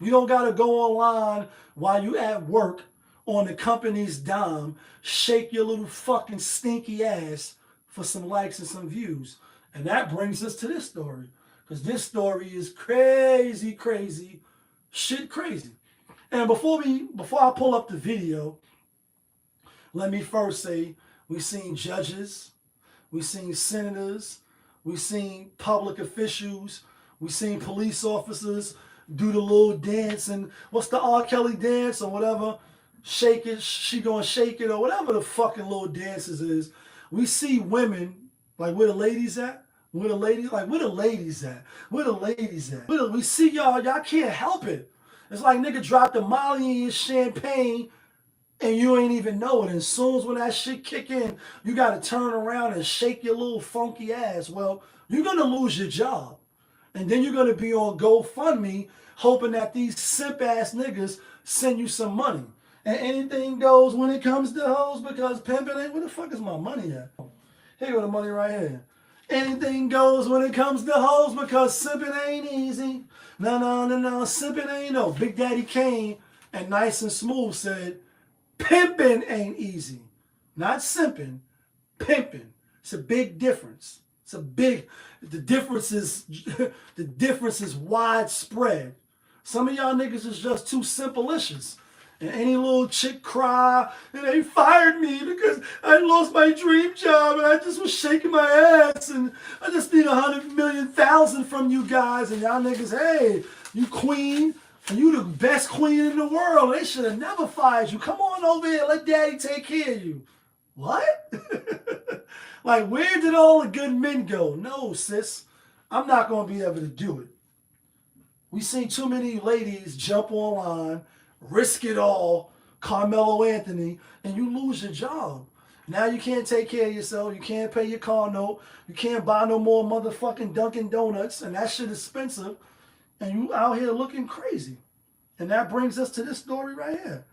You don't got to go online while you at work on the company's dime, shake your little fucking stinky ass for some likes and some views. And that brings us to this story. Because this story is crazy, crazy, shit crazy. And before I pull up the video, let me first say we've seen judges, we've seen senators, we've seen public officials, we've seen police officers do the little dance and what's the R. Kelly dance or whatever, shake it, she gonna shake it or whatever the fucking little dances is. We see women, like where the ladies at? Where the ladies, like where the ladies at? Where the ladies at? We see y'all can't help it. It's like nigga dropped the Molly in your champagne and you ain't even know it. And as soon as when that shit kick in, you gotta turn around and shake your little funky ass. Well, you're gonna lose your job. And then you're gonna be on GoFundMe hoping that these simp ass niggas send you some money. And anything goes when it comes to hoes because pimping ain't, where the fuck is my money at? Here go the money right here. Anything goes when it comes to hoes because simping ain't easy. No, simping ain't no. Big Daddy Kane and Nice and Smooth said, pimping ain't easy. Not simping, pimping. It's a big difference. The difference is widespread. Some of y'all niggas is just too simplicious. And any little chick cry, and they fired me because I lost my dream job and I just was shaking my ass and I just need 100 million thousand from you guys. And y'all niggas, hey, you queen, and you the best queen in the world. They should have never fired you. Come on over here, let daddy take care of you. What? Like, where did all the good men go? No, sis, I'm not going to be able to do it. We seen too many ladies jump online, risk it all, Carmelo Anthony, and you lose your job. Now you can't take care of yourself. You can't pay your car note. You can't buy no more motherfucking Dunkin' Donuts, and that shit is expensive. And you out here looking crazy. And that brings us to this story right here.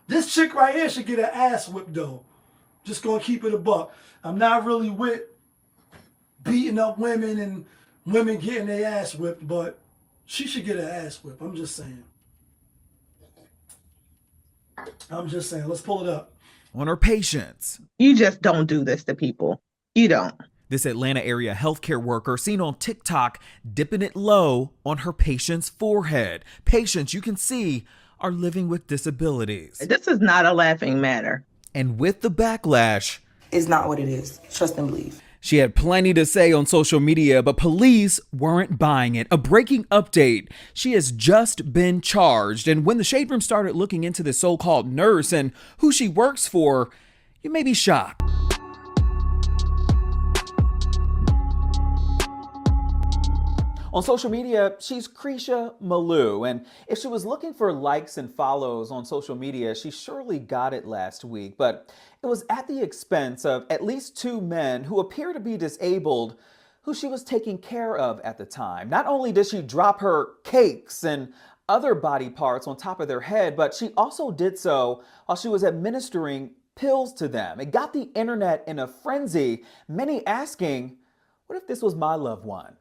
This chick right here should get her ass whipped though. Just gonna keep it a buck. I'm not really with beating up women and women getting their ass whipped, but she should get her ass whipped. I'm just saying. Let's pull it up. On her patients. You just don't do this to people. You don't. This Atlanta area healthcare worker seen on TikTok dipping it low on her patient's forehead. Patients, you can see, are living with disabilities. This is not a laughing matter. And with the backlash, it's not what it is. Trust and believe. She had plenty to say on social media, but police weren't buying it. A breaking update. She has just been charged. And when the Shade Room started looking into this so-called nurse and who she works for, you may be shocked. On social media, she's Krisha Malou, and if she was looking for likes and follows on social media, she surely got it last week, but it was at the expense of at least two men who appear to be disabled who she was taking care of at the time. Not only did she drop her cakes and other body parts on top of their head, but she also did so while she was administering pills to them. It got the internet in a frenzy, many asking, what if this was my loved one?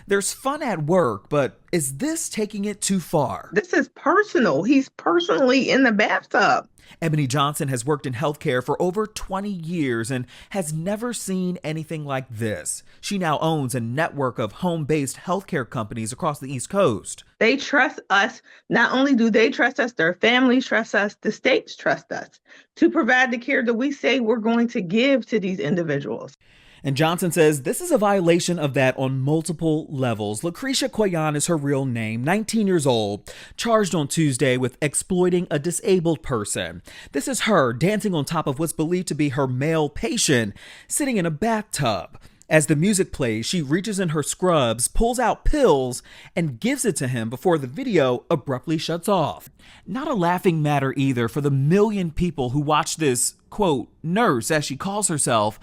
There's fun at work, but is this taking it too far? This is personal. He's personally in the bathtub. Ebony Johnson has worked in healthcare for over 20 years and has never seen anything like this. She now owns a network of home-based healthcare companies across the East Coast. They trust us. Not only do they trust us, their families trust us, the states trust us to provide the care that we say we're going to give to these individuals. And Johnson says this is a violation of that on multiple levels. Lucretia Koyan is her real name, 19 years old, charged on Tuesday with exploiting a disabled person. This is her dancing on top of what's believed to be her male patient, sitting in a bathtub. As the music plays, she reaches in her scrubs, pulls out pills, and gives it to him before the video abruptly shuts off. Not a laughing matter either for the million people who watch this, quote, nurse, as she calls herself,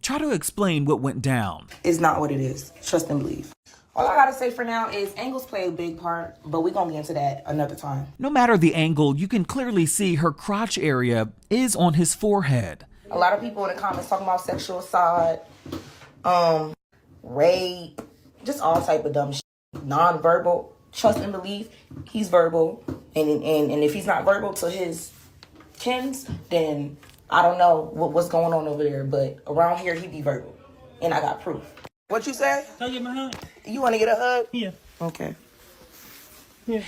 try to explain what went down. It's not what it is. Trust and believe. All I gotta say for now is angles play a big part, but we're gonna get into that another time. No matter the angle, you can clearly see her crotch area is on his forehead. A lot of people in the comments talking about sexual assault, rape, just all type of dumb shit. Non-verbal trust and believe, he's verbal. And if he's not verbal to his kins, then I don't know what's going on over there. But around here, he be verbal. And I got proof. What you say? Can I get my hug? You want to get a hug? Yeah. Okay.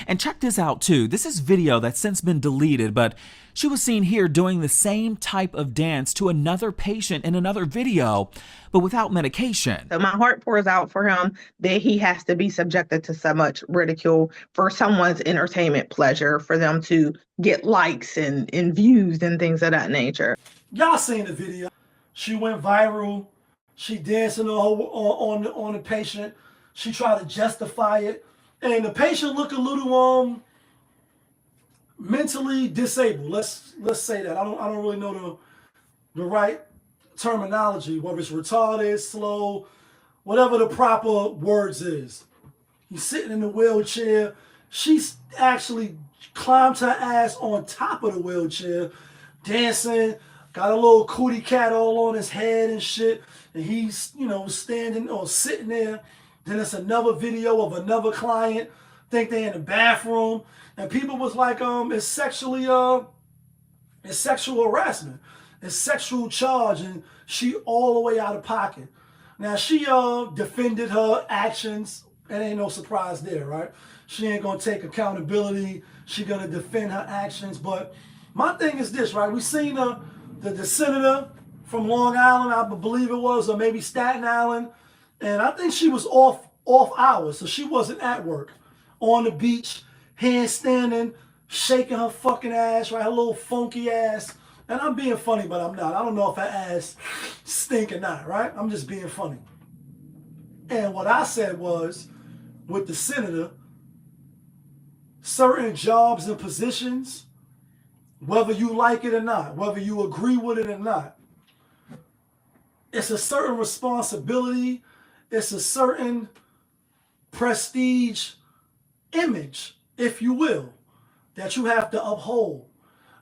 And check this out too. This is video that's since been deleted, but she was seen here doing the same type of dance to another patient in another video, but without medication. So my heart pours out for him that he has to be subjected to so much ridicule for someone's entertainment pleasure, for them to get likes and views and things of that nature. Y'all seen the video. She went viral. She dancing on the patient. She tried to justify it. And the patient looked a little mentally disabled. Let's say that. I don't really know the right terminology, whether it's retarded, slow, whatever the proper words is. He's sitting in the wheelchair. She's actually climbed her ass on top of the wheelchair, dancing, got a little cootie cat all on his head and shit. And he's, standing or sitting there. Then it's another video of another client, think they in the bathroom, and people was like, it's sexual harassment, it's sexual charge, and she all the way out of pocket. Now she defended her actions, and ain't no surprise there, right? She ain't gonna take accountability. She gonna defend her actions. But my thing is this, right? We seen the senator from Long Island, I believe it was, or maybe Staten Island. And I think she was off hours, so she wasn't at work. On the beach, handstanding, shaking her fucking ass, right? Her little funky ass. And I'm being funny, but I'm not. I don't know if her ass stink or not, right? I'm just being funny. And what I said was, with the senator, certain jobs and positions, whether you like it or not, whether you agree with it or not, it's a certain responsibility. It's a certain prestige image, if you will, that you have to uphold.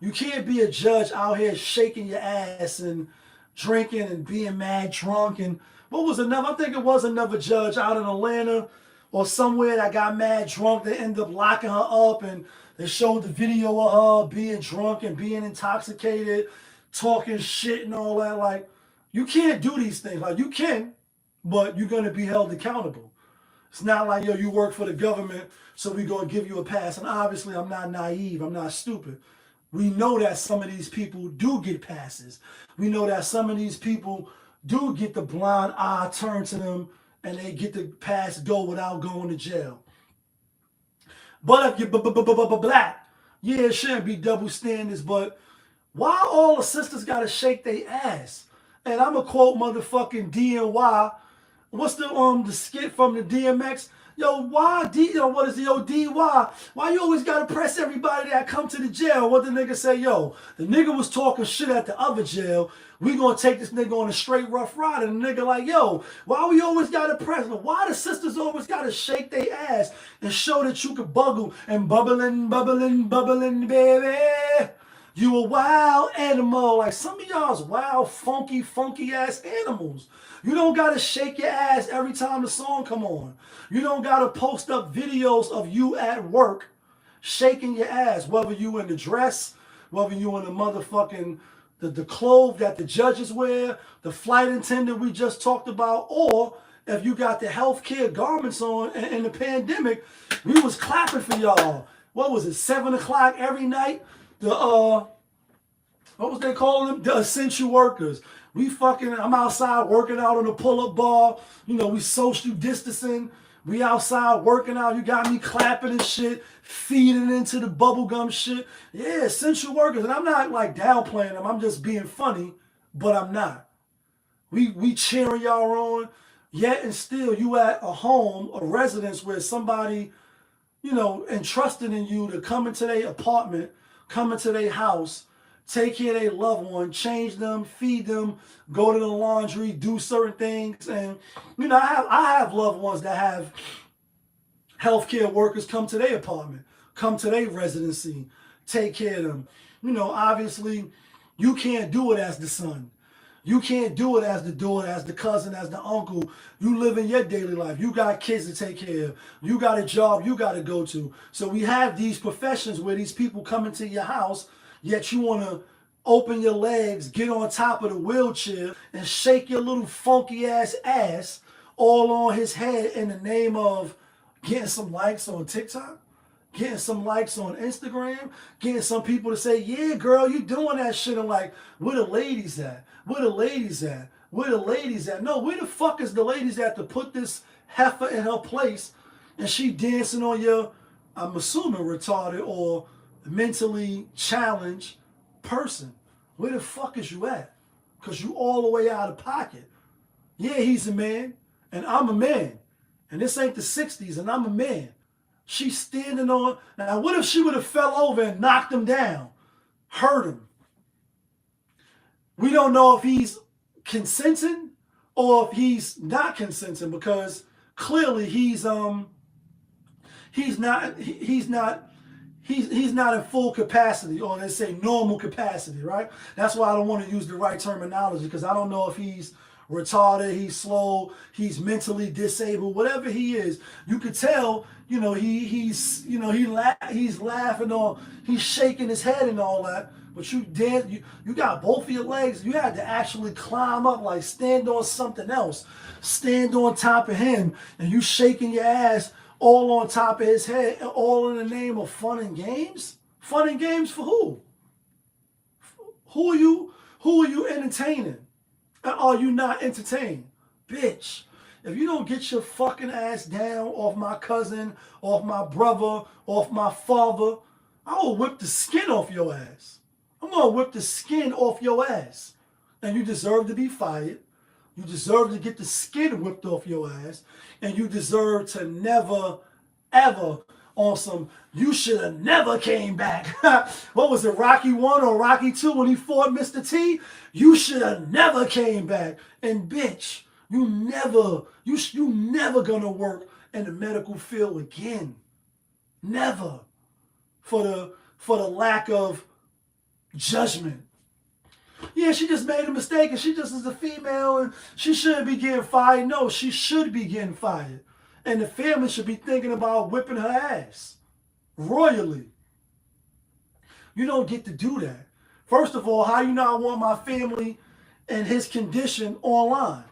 You can't be a judge out here shaking your ass and drinking and being mad drunk. And what was another? I think it was another judge out in Atlanta or somewhere that got mad drunk. They ended up locking her up, and they showed the video of her being drunk and being intoxicated, talking shit and all that. Like, you can't do these things. Like, you can, but you're going to be held accountable. It's not like, yo, you work for the government, so we're going to give you a pass. And obviously, I'm not naive. I'm not stupid. We know that some of these people do get passes. We know that some of these people do get the blind eye turned to them, and they get the pass go without going to jail. But if you're black, yeah, it shouldn't be double standards, but why all the sisters got to shake their ass? And I'm going to quote motherfucking DNY. What's the skit from the DMX? Yo, why what is the DY? Why you always gotta press everybody that come to the jail? What the nigga say? Yo, the nigga was talking shit at the other jail. We gonna take this nigga on a straight rough ride. And the nigga like, yo, why we always gotta press? Why the sisters always gotta shake their ass and show that you can buggle and bubbling, baby? You a wild animal. Like, some of y'all's wild, funky ass animals. You don't gotta shake your ass every time the song come on. You don't gotta post up videos of you at work shaking your ass, whether you in the dress, whether you in the motherfucking the clothes that the judges wear, the flight attendant we just talked about, or if you got the healthcare garments on in the pandemic, we was clapping for y'all. What was it, 7 o'clock every night? What was they calling them? The essential workers. I'm outside working out on the pull-up bar. We social distancing. We outside working out. You got me clapping and shit, feeding into the bubblegum shit. Yeah, essential workers. And I'm not like downplaying them. I'm just being funny, but I'm not. We cheering y'all on. Yet and still, you at a home, a residence where somebody, entrusted in you to come into their apartment, come into their house, take care of their loved one, change them, feed them, go to the laundry, do certain things. And, I have loved ones that have healthcare workers come to their apartment, come to their residency, take care of them. Obviously, you can't do it as the son. You can't do it as the daughter, as the cousin, as the uncle. You live in your daily life. You got kids to take care of. You got a job you got to go to. So we have these professions where these people come into your house, yet you want to open your legs, get on top of the wheelchair, and shake your little funky ass all on his head in the name of getting some likes on TikTok, getting some likes on Instagram, getting some people to say, yeah, girl, you doing that shit. I'm like, where the ladies at? Where the ladies at? Where the ladies at? No, where the fuck is the ladies at to put this heifer in her place and she dancing on your, I'm assuming, retarded or mentally challenged person? Where the fuck is you at? Because you all the way out of pocket. Yeah, he's a man, and I'm a man. And this ain't the 60s, and I'm a man. She's standing on... Now, what if she would have fell over and knocked him down? Hurt him? We don't know if he's consenting or if he's not consenting, because clearly he's not in full capacity, or let's say normal capacity, right? That's why I don't want to use the right terminology, because I don't know if he's retarded, he's slow, he's mentally disabled, whatever he is. You could tell, you know, he's laughing, or he's shaking his head and all that. But you got both of your legs. You had to actually climb up, like stand on something else, stand on top of him, and you shaking your ass all on top of his head, all in the name of fun and games? Fun and games for who? Who are you entertaining? Are you not entertained? Bitch, if you don't get your fucking ass down off my cousin, off my brother, off my father, I will whip the skin off your ass. I'm going to whip the skin off your ass. And you deserve to be fired. You deserve to get the skin whipped off your ass. And you deserve to never, ever on some, you should have never came back. What was it, Rocky 1 or Rocky 2 when he fought Mr. T? You should have never came back. And bitch, you never gonna work in the medical field again. Never. For the lack of judgment. Yeah, she just made a mistake and she just is a female and she shouldn't be getting fired. No, she should be getting fired. And the family should be thinking about whipping her ass royally. You don't get to do that. First of all, how you not want my family and his condition online?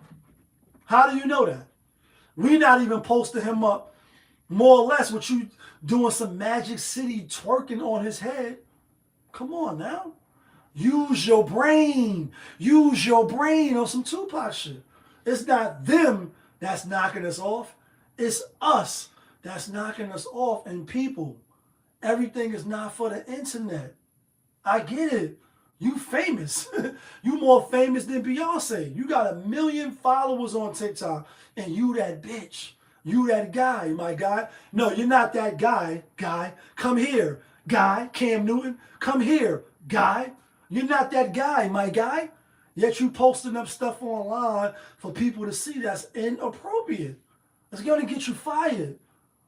How do you know that? We not even posting him up more or less with you doing some Magic City twerking on his head. Come on now. Use your brain. Use your brain on some Tupac shit. It's not them that's knocking us off. It's us that's knocking us off. And people, everything is not for the internet. I get it. You famous. You more famous than Beyonce. You got 1 million followers on TikTok. And you that bitch. You that guy, my guy. No, you're not that guy. Come here. Guy, Cam Newton. Come here, guy. You're not that guy, my guy. Yet you posting up stuff online for people to see that's inappropriate. It's going to get you fired.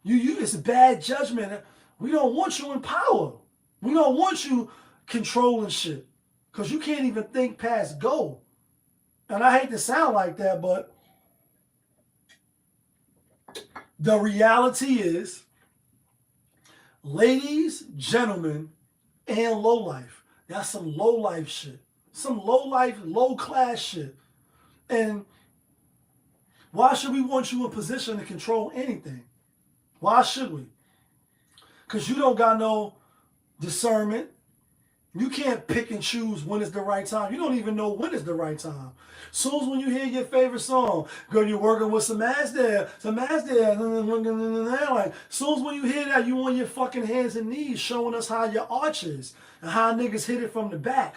It's a bad judgment. We don't want you in power. We don't want you controlling shit. Because you can't even think past go. And I hate to sound like that, but the reality is, ladies, gentlemen, and lowlife. That's some lowlife shit. Some lowlife, low-class shit. And why should we want you in position to control anything? Why should we? Because you don't got no discernment. You can't pick and choose when is the right time. You don't even know when is the right time. Soon as when you hear your favorite song, girl, you're working with some ass there, like, soon as when you hear that, you on your fucking hands and knees showing us how your arch is and how niggas hit it from the back.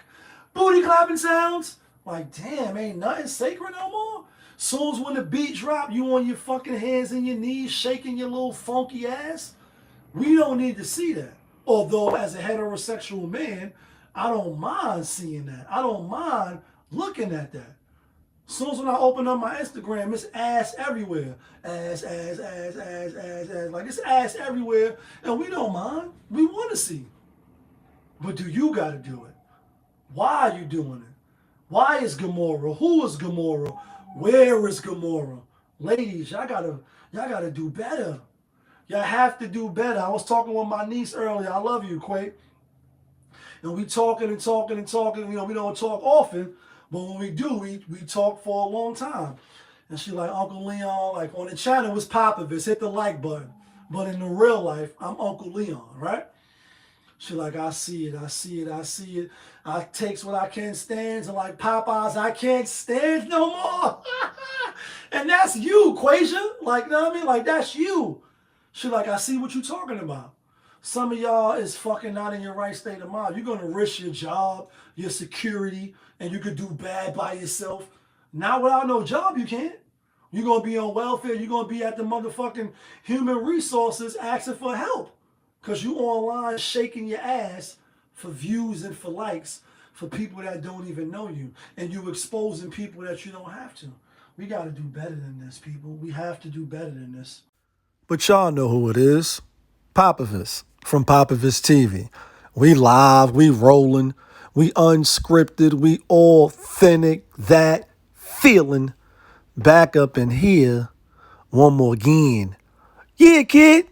Booty clapping sounds. Like, damn, ain't nothing sacred no more. Soon as when the beat drop, you on your fucking hands and your knees shaking your little funky ass. We don't need to see that. Although, as a heterosexual man, I don't mind seeing that. I don't mind looking at that. As soon as when I open up my Instagram, it's ass everywhere. Ass. Like, it's ass everywhere. And we don't mind. We want to see. But do you got to do it? Why are you doing it? Why is Gamora? Who is Gamora? Where is Gamora? Ladies, y'all gotta do better. Y'all have to do better. I was talking with my niece earlier. I love you, Quay. And we talking and talking and talking. You know, we don't talk often, but when we do, we talk for a long time. And she like, Uncle Leon, like on the channel was Popovich, hit the like button. But in the real life, I'm Uncle Leon, right? She like, I see it, I see it, I see it. I takes what I can stand, and like Popeyes, I can't stand no more. And that's you, Quasia. Like, you know what I mean? Like, that's you. She like, I see what you talking about. Some of y'all is fucking not in your right state of mind. You're gonna risk your job, your security, and you could do bad by yourself. Now without no job, you can't. You're gonna be on welfare. You're gonna be at the motherfucking human resources asking for help. Cause you online shaking your ass for views and for likes for people that don't even know you. And you exposing people that you don't have to. We gotta do better than this, people. We have to do better than this. But y'all know who it is. Popovich from Popovich TV. We live, we rolling, we unscripted, we authentic, that feeling. Back up in here one more again. Yeah, kid.